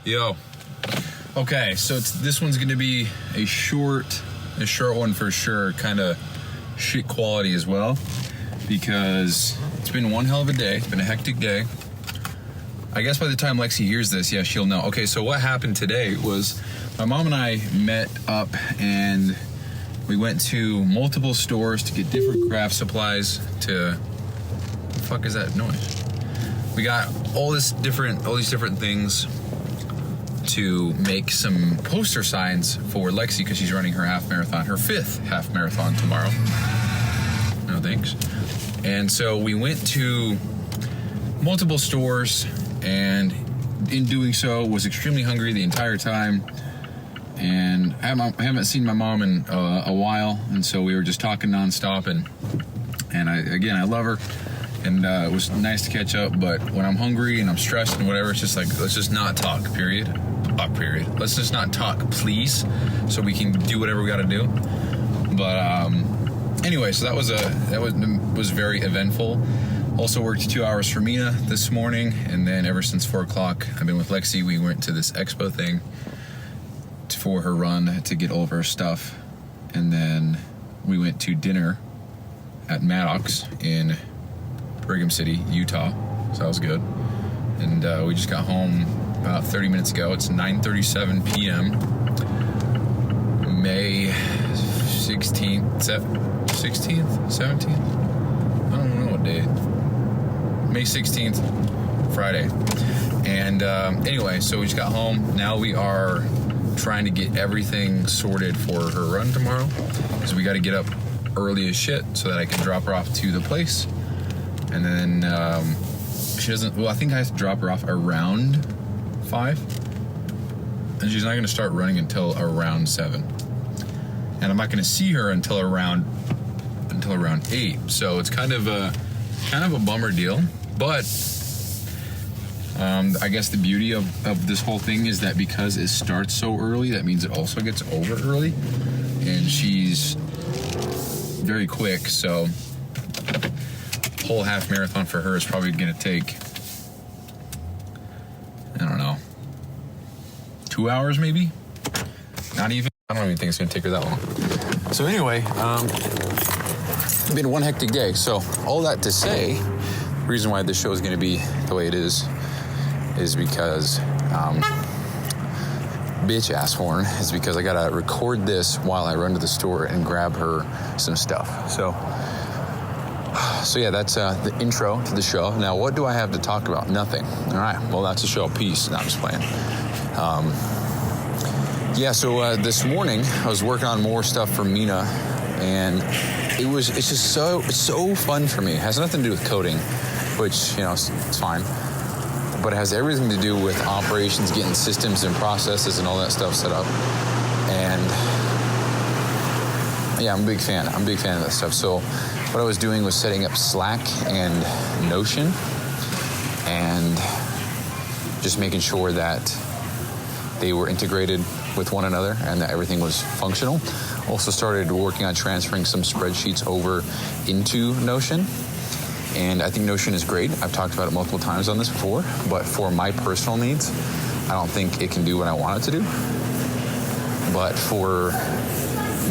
Yo. Okay, so this one's gonna be a short one for sure, kind of shit quality as well, because it's been one hell of a day. It's been a hectic day. I guess by the time Lexi hears this, yeah, she'll know. Okay, so what happened today was my mom and I met up and we went to multiple stores to get different craft supplies to... What the fuck is that noise? We got all these different things to make some poster signs for Lexi because she's running her half marathon, her 5th half marathon tomorrow. No thanks. And so we went to multiple stores, and in doing so was extremely hungry the entire time. And I haven't seen my mom in a while, and so we were just talking nonstop. And I love her, and it was nice to catch up. But when I'm hungry and I'm stressed and whatever, it's just like, let's just not talk. Period. Let's just not talk, please, so we can do whatever we got to do. But anyway, so that was very eventful. Also worked 2 hours for Mina this morning, and then ever since 4 o'clock, I've been with Lexi. We went to this expo thing for her run to get all of her stuff, and then we went to dinner at Maddox in Brigham City, Utah. So that was good. And we just got home about 30 minutes ago. It's 9:37 p.m. May 16th, 16th, 17th? I don't know what day. May 16th, Friday. And anyway, so we just got home. Now we are trying to get everything sorted for her run tomorrow, because we got to get up early as shit so that I can drop her off to the place. And then she doesn't, well, I think I have to drop her off around 5, and she's not going to start running until around 7, and I'm not going to see her until around 8. So it's kind of a bummer deal. But I guess the beauty of this whole thing is that because it starts so early, that means it also gets over early, and she's very quick. So whole half marathon for her is probably going to take, I don't know, 2 hours maybe? Not even. I don't even think it's going to take her that long. So anyway, it's been one hectic day. So all that to say, the reason why this show is going to be the way it is because bitch ass horn is because I got to record this while I run to the store and grab her some stuff. So yeah, that's the intro to the show. Now, what do I have to talk about? Nothing. All right. Well, that's the show. Peace. No, I'm just playing. So this morning I was working on more stuff for Mina, and it's so fun for me. It has nothing to do with coding, which, it's fine. But it has everything to do with operations, getting systems and processes and all that stuff set up. And yeah, I'm a big fan. I'm a big fan of that stuff. So what I was doing was setting up Slack and Notion, and just making sure that they were integrated with one another and that everything was functional. Also started working on transferring some spreadsheets over into Notion. And I think Notion is great. I've talked about it multiple times on this before, but for my personal needs, I don't think it can do what I want it to do. But for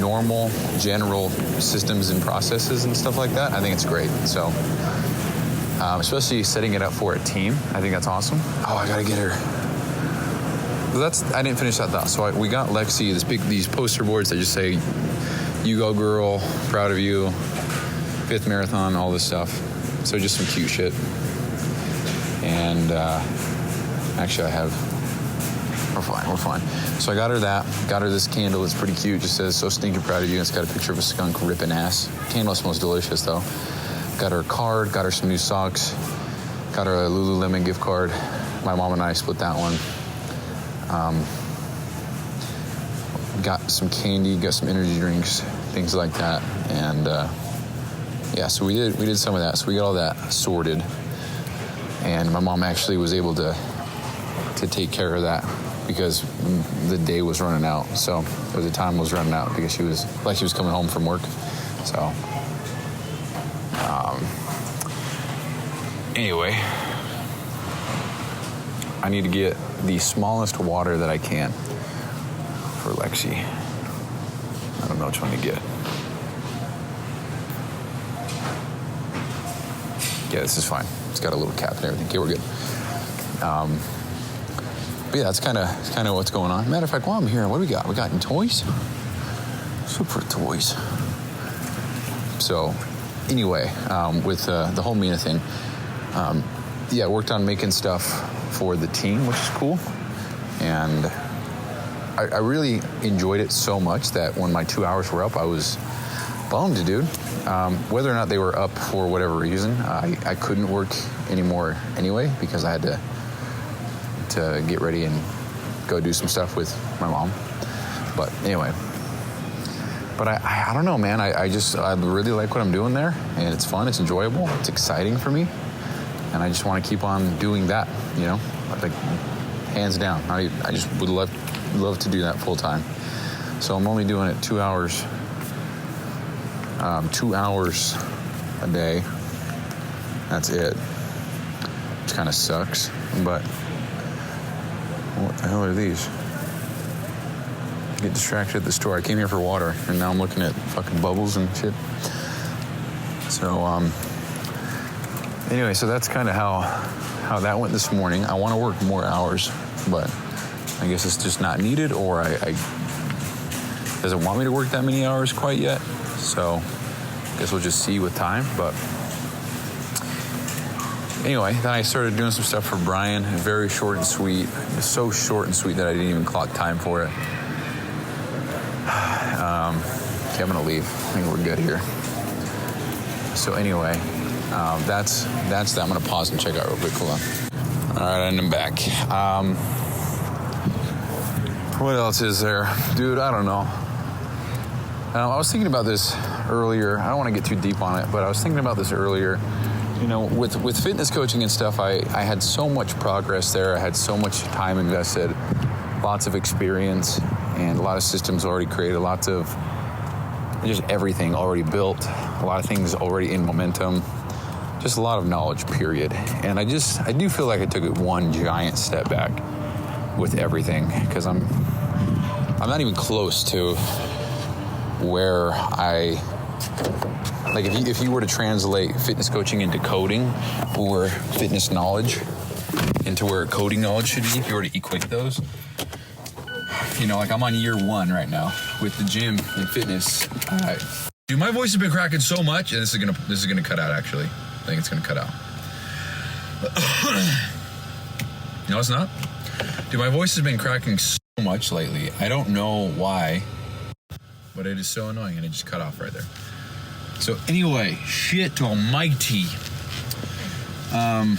normal, general systems and processes and stuff like that, I think it's great. So, especially setting it up for a team, I think that's awesome. Oh, I gotta get her. I didn't finish that thought. So we got Lexi these poster boards that just say, "You go girl, proud of you, 5th marathon," all this stuff. So just some cute shit. And actually we're fine. So I got her that. Got her this candle. It's pretty cute. Just says, "So stinking proud of you." And it's got a picture of a skunk ripping ass. Candle smells delicious though. Got her a card. Got her some new socks. Got her a Lululemon gift card. My mom and I split that one. Got some candy. Got some energy drinks. Things like that. And so we did some of that. So we got all that sorted. And my mom actually was able to take care of that, because the day was running out. So the time was running out because she was coming home from work. So anyway, I need to get the smallest water that I can for Lexi. I don't know which one to get. Yeah, this is fine. It's got a little cap and everything. Okay, we're good. But yeah, that's kind of what's going on. Matter of fact, while I'm here, what do we got? We got any toys? Super toys. So, anyway, with the whole Mina thing, yeah, I worked on making stuff for the team, which is cool. And I really enjoyed it so much that when my 2 hours were up, I was bummed, dude. Whether or not they were up for whatever reason, I couldn't work anymore anyway because I had to get ready and go do some stuff with my mom. But anyway, but I don't know, man. I really like what I'm doing there, and it's fun, it's enjoyable, it's exciting for me, and I just want to keep on doing that, you know, like hands down. I just would love to do that full time. So I'm only doing it 2 hours. 2 hours a day. That's it. Which kind of sucks, but what the hell are these? Get distracted at the store. I came here for water, and now I'm looking at fucking bubbles and shit. So, anyway, so that's kind of how that went this morning. I want to work more hours, but I guess it's just not needed, or I doesn't want me to work that many hours quite yet. So, I guess we'll just see with time. But anyway, then I started doing some stuff for Brian. Very short and sweet. It was so short and sweet that I didn't even clock time for it. Okay, I'm gonna leave. I think we're good here. So anyway, that's that. I'm gonna pause and check out real quick. Hold on. All right, and I'm back. What else is there? Dude, I don't know. I was thinking about this earlier. I don't want to get too deep on it, but I was thinking about this earlier. You know, with fitness coaching and stuff, I had so much progress there. I had so much time invested, lots of experience, and a lot of systems already created, lots of just everything already built, a lot of things already in momentum, just a lot of knowledge, period. And I do feel like I took it one giant step back with everything, because I'm not even close to where like if you were to translate fitness coaching into coding, or fitness knowledge into where coding knowledge should be, if you were to equate those, you know, like I'm on year 1 right now with the gym and fitness. Dude, my voice has been cracking so much, and this is gonna cut out. Actually, I think it's gonna cut out. No, it's not. Dude, my voice has been cracking so much lately. I don't know why, but it is so annoying, and it just cut off right there. So anyway, shit almighty. What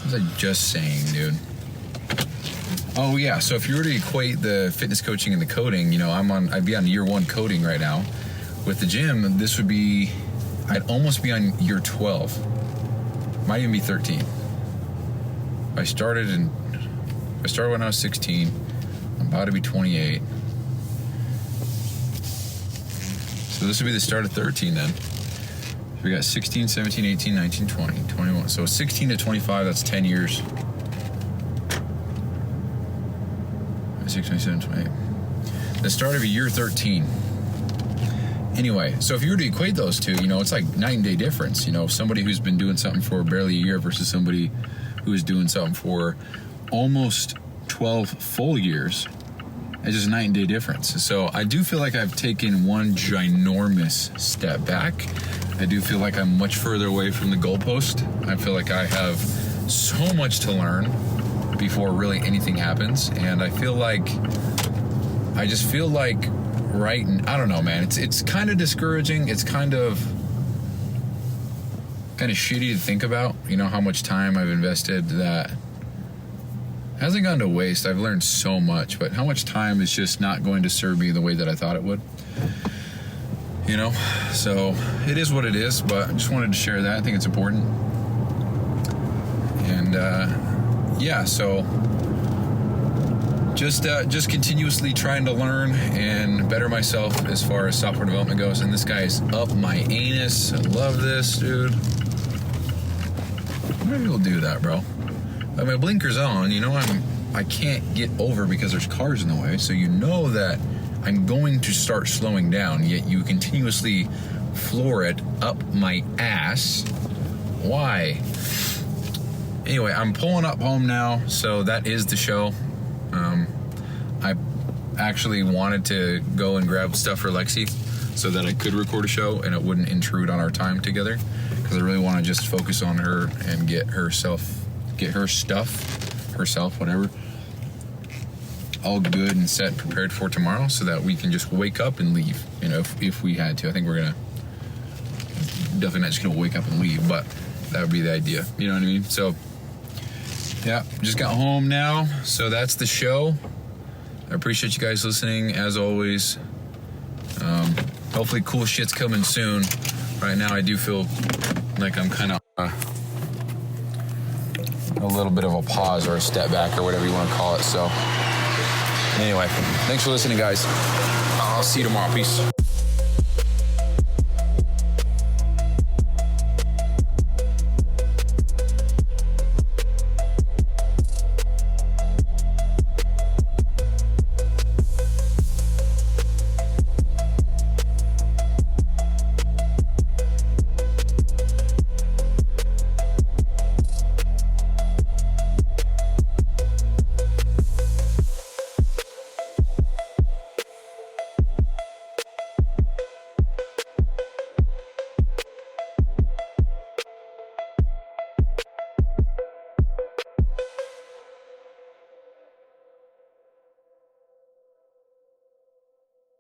was I just saying, dude? Oh yeah, so if you were to equate the fitness coaching and the coding, you know, I'd be on year 1 coding right now. With the gym, I'd almost be on year 12. Might even be 13. I started when I was 16. I'm about to be 28. So this would be the start of 13 then. So we got 16, 17, 18, 19, 20, 21. So 16 to 25, that's 10 years. 26, 27, 28. The start of a year 13. Anyway, so if you were to equate those two, you know, it's like night and day difference. You know, somebody who's been doing something for barely a year versus somebody who is doing something for almost 12 full years. It's just night and day difference. So I do feel like I've taken one ginormous step back. I do feel like I'm much further away from the goalpost. I feel like I have so much to learn before really anything happens. And I feel like, I don't know, man. It's kind of discouraging. It's kind of shitty to think about, you know, how much time I've invested that hasn't gone to waste. I've learned so much, but how much time is just not going to serve me the way that I thought it would, you know? So it is what it is, but I just wanted to share that. I think it's important. And yeah, so just continuously trying to learn and better myself as far as software development goes. And this guy is up my anus. I love this, dude. Maybe we'll do that, bro. Like my blinker's on, you know, I can't get over because there's cars in the way, so you know that I'm going to start slowing down, yet you continuously floor it up my ass. Why? Anyway, I'm pulling up home now, so that is the show. I actually wanted to go and grab stuff for Lexi so that I could record a show and it wouldn't intrude on our time together, because I really want to just focus on her and get her stuff, whatever, all good and set and prepared for tomorrow, so that we can just wake up and leave, you know, if we had to. I think we're gonna definitely not just gonna wake up and leave, but that would be the idea, you know what I mean? So yeah, just got home now, so that's the show. I appreciate you guys listening as always. Hopefully cool shit's coming soon. Right now I do feel like I'm kind of a little bit of a pause or a step back or whatever you want to call it. So anyway, thanks for listening, guys. I'll see you tomorrow. Peace.